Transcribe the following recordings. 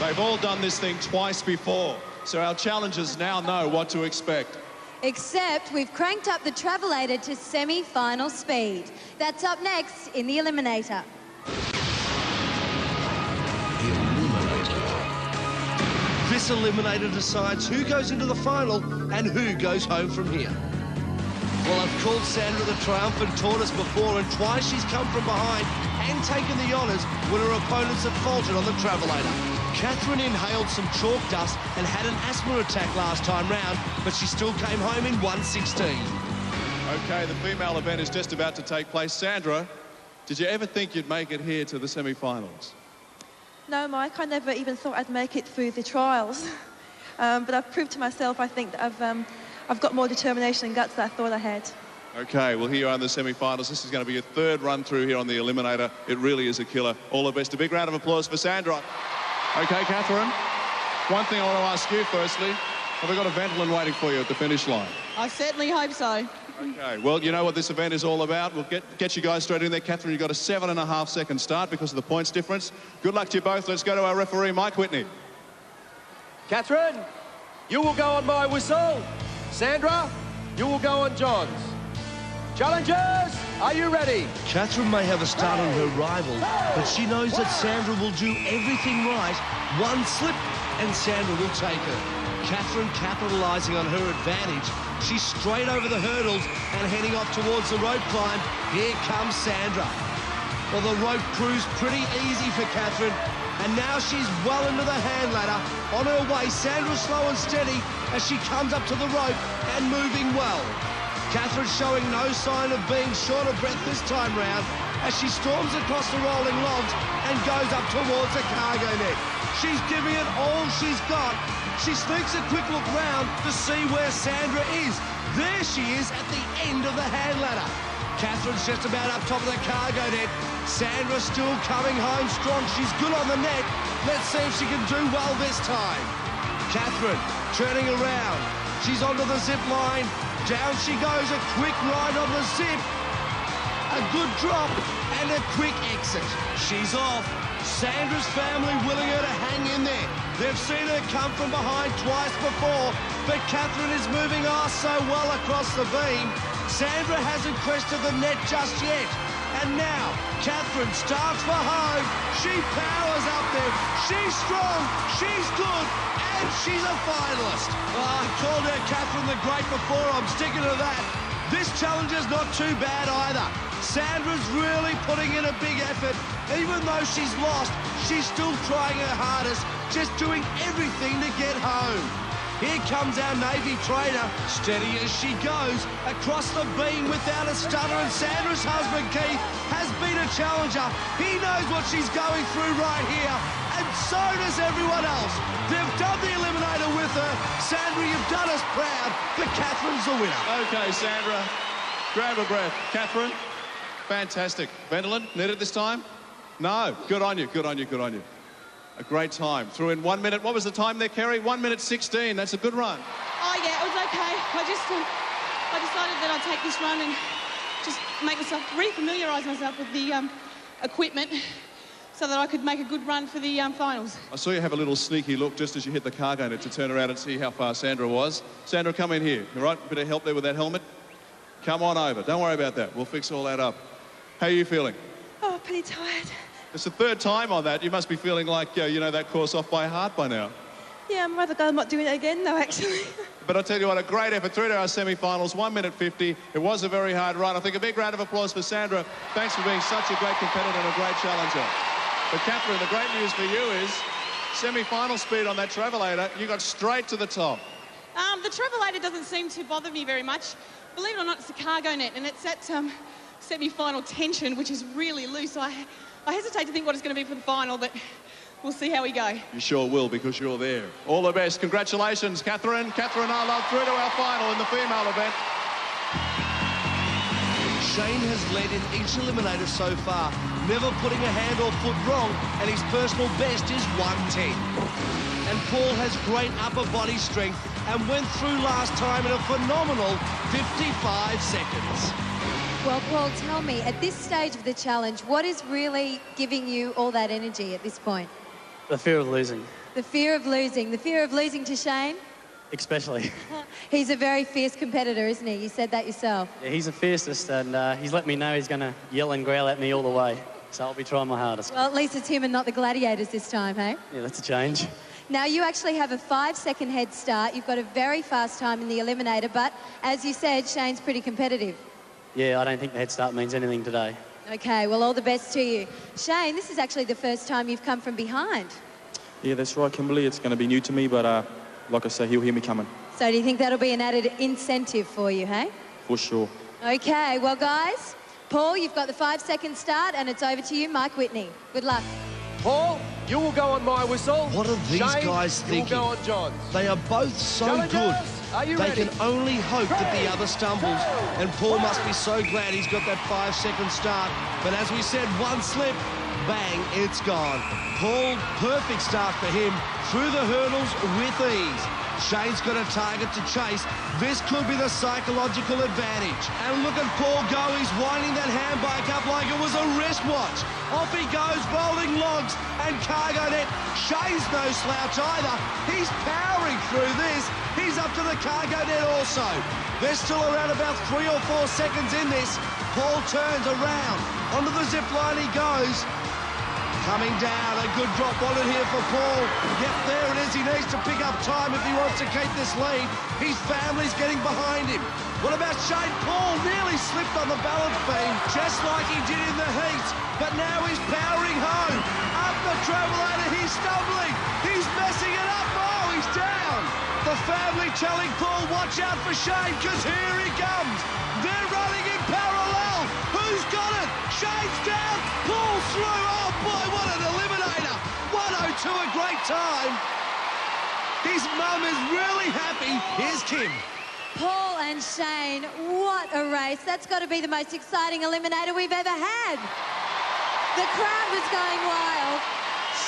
They've all done this thing twice before, so our challengers now know what to expect. Except we've cranked up the Travelator to semi-final speed. That's up next in the Eliminator. This Eliminator decides who goes into the final and who goes home from here. Well, I've called Sandra the triumphant tortoise before, and twice she's come from behind and taken the honours when her opponents have faltered on the Travelator. Catherine inhaled some chalk dust and had an asthma attack last time round, but she still came home in 1:16. Okay, the female event is just about to take place. Sandra, did you ever think you'd make it here to the semi-finals? No, Mike, I never even thought I'd make it through the trials. But I've proved to myself, I think, that I've got more determination and guts than I thought I had. Okay, well, here you are in the semi-finals. This is going to be your third run through here on the Eliminator. It really is a killer. All the best. A big round of applause for Sandra. Okay, Catherine, one thing I want to ask you firstly. Have we got a Ventolin waiting for you at the finish line? I certainly hope so. Okay, well, you know what this event is all about. We'll get you guys straight in there. Catherine, you've got a 7.5-second start because of the points difference. Good luck to you both. Let's go to our referee, Mike Whitney. Catherine, you will go on my whistle. Sandra, you will go on John's. Challengers, are you ready? Catherine may have a start on her rival, but she knows that Sandra will do everything right. One slip and Sandra will take her. Catherine capitalising on her advantage. She's straight over the hurdles and heading off towards the rope climb. Here comes Sandra. Well, the rope proves pretty easy for Catherine, and now she's well into the hand ladder. On her way, Sandra's slow and steady as she comes up to the rope and moving well. Catherine showing no sign of being short of breath this time round as she storms across the rolling logs and goes up towards the cargo net. She's giving it all she's got. She sneaks a quick look round to see where Sandra is. There she is at the end of the hand ladder. Catherine's just about up top of the cargo net. Sandra still coming home strong. She's good on the net. Let's see if she can do well this time. Catherine turning around. She's onto the zip line. Down she goes, a quick ride on the zip. A good drop and a quick exit. She's off. Sandra's family willing her to hang in there. They've seen her come from behind twice before, but Catherine is moving so well across the beam. Sandra hasn't crested the net just yet. And now, Catherine starts for home. She powers up there. She's strong, she's good, and she's a finalist. I called her Catherine the Great before. I'm sticking to that. This challenge is not too bad either. Sandra's really putting in a big effort. Even though she's lost, she's still trying her hardest, just doing everything to get home. Here comes our Navy trainer, steady as she goes, across the beam without a stutter, and Sandra's husband, Keith, has been a challenger. He knows what she's going through right here, and so does everyone else. They've done the Eliminator with her. Sandra, you've done us proud, but Catherine's the winner. Okay, Sandra, grab a breath. Catherine, fantastic. Ventolin, needed this time? No, good on you, good on you, good on you. A great time. Through in 1 minute. What was the time there, Kerry? 1:16. That's a good run. Oh, yeah, it was okay. I decided that I'd take this run and just make myself, re-familiarise myself with the equipment so that I could make a good run for the finals. I saw you have a little sneaky look just as you hit the cargo net to turn around and see how far Sandra was. Sandra, come in here. All right? Bit of help there with that helmet. Come on over. Don't worry about that. We'll fix all that up. How are you feeling? Oh, pretty tired. It's the third time on that. You must be feeling like, you know that course off by heart by now. Yeah, I'm rather glad I'm not doing it again, though, actually. But I'll tell you what, a great effort through to our semi-finals, 1:50. It was a very hard run. I think a big round of applause for Sandra. Thanks for being such a great competitor and a great challenger. But Catherine, the great news for you is semi-final speed on that Travelator. You got straight to the top. The Travelator doesn't seem to bother me very much. Believe it or not, it's a cargo net, and it's at semi-final tension, which is really loose. I hesitate to think what it's going to be for the final, but we'll see how we go. You sure will, because you're there. All the best. Congratulations, Catherine. Catherine Arlove through to our final in the female event. Shane has led in each eliminator so far, never putting a hand or foot wrong, and his personal best is 1:10. And Paul has great upper body strength and went through last time in a phenomenal 55 seconds. Well, Paul, tell me, at this stage of the challenge, what is really giving you all that energy at this point? The fear of losing. The fear of losing. The fear of losing to Shane? Especially. He's a very fierce competitor, isn't he? You said that yourself. Yeah, he's the fiercest, and he's let me know he's going to yell and growl at me all the way. So I'll be trying my hardest. Well, at least it's him and not the Gladiators this time, hey? Yeah, that's a change. Now, you actually have a 5-second head start. You've got a very fast time in the Eliminator, but as you said, Shane's pretty competitive. Yeah, I don't think the head start means anything today. Okay, well, all the best to you. Shane, this is actually the first time you've come from behind. Yeah, that's right, Kimberly. It's going to be new to me, but like I say, he'll hear me coming. So do you think that'll be an added incentive for you, hey? For sure. Okay, well, guys, Paul, you've got the 5-second start, and it's over to you, Mike Whitney. Good luck. Paul, you will go on my whistle. What are these Shane, guys you thinking? will go on John's. They are both so Challengers, good. are you They ready? can only hope that the other stumbles. And Paul must be so glad he's got that 5-second start. But as we said, one slip, bang, it's gone. Paul, perfect start for him. Through the hurdles with ease. Shane's got a target to chase. This could be the psychological advantage. And look at Paul go. He's winding that handbike up like it was a wristwatch. Off he goes, rolling logs and cargo net. Shane's no slouch either. He's powering through this. He's up to the cargo net also. They're still around about 3 or 4 seconds in this. Paul turns around. Onto the zip line he goes. Coming down, a good drop on it here for Paul. Yep, there it is. He needs to pick up time if he wants to keep this lead. His family's getting behind him. What about Shane? Paul nearly slipped on the balance beam, just like he did in the heat. But now he's powering home. Up the travelator, he's stumbling. He's messing it up. Oh, he's down. The family telling Paul, watch out for Shane, because here he comes. They're running in parallel. Who's got it? Shane's down. Paul's through. Oh, boy, what an eliminator. 1:02, a great time. His mum is really happy. Here's Kim. Paul and Shane, what a race. That's got to be the most exciting eliminator we've ever had. The crowd was going wild.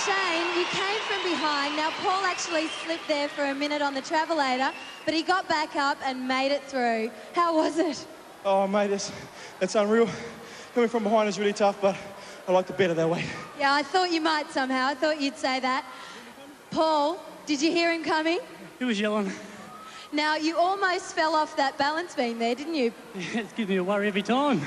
Shane, you came from behind. Now, Paul actually slipped there for a minute on the travelator, but he got back up and made it through. How was it? Oh, mate, that's unreal. Coming from behind is really tough, but I like the better that way. Yeah, I thought you might somehow. I thought you'd say that. Paul, did you hear him coming? He was yelling. Now, you almost fell off that balance beam there, didn't you? It's giving me a worry every time.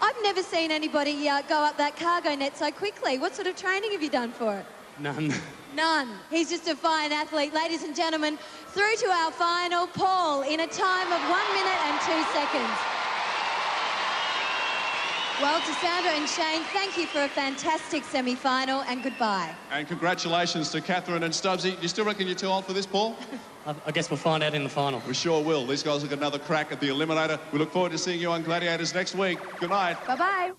I've never seen anybody go up that cargo net so quickly. What sort of training have you done for it? None. None. He's just a fine athlete. Ladies and gentlemen, through to our final, Paul, in a time of 1 minute and 2 seconds. Well, to Sandra and Shane, thank you for a fantastic semi-final, and goodbye. And congratulations to Catherine and Stubbs. Do you still reckon you're too old for this, Paul? I guess we'll find out in the final. We sure will. These guys will get another crack at the Eliminator. We look forward to seeing you on Gladiators next week. Good night. Bye-bye.